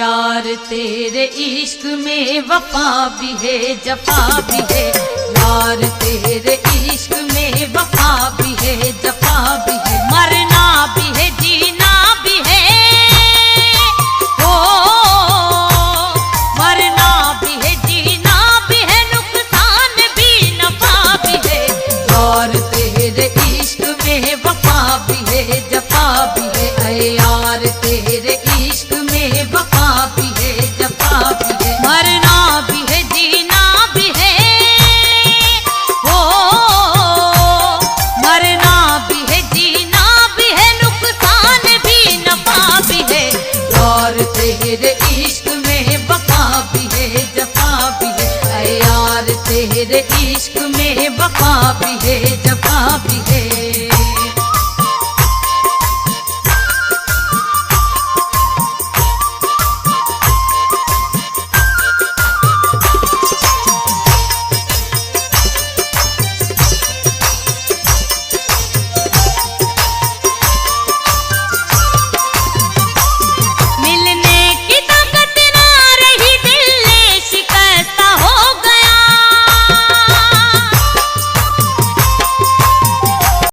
यार तेरे इश्क में वफा भी है जफा भी है, यार तेरे इश्क में वफा भी है जफा भी है, मरना भी है जीना भी है, ओ मरना भी है जीना भी है, नुकसान भी नफा भी है, यार तेरे इश्क में वफा भी है जफा भी है, ऐ यार तेरे इश्क में वफा भी है जफा भी है, मरना भी है जीना भी है, ओ मरना भी है जीना भी है, नुकसान भी नफा भी है, यार तेरे इश्क में वफा भी है जफा भी है, ऐ यार तेरे इश्क में वफा भी है जफा भी है।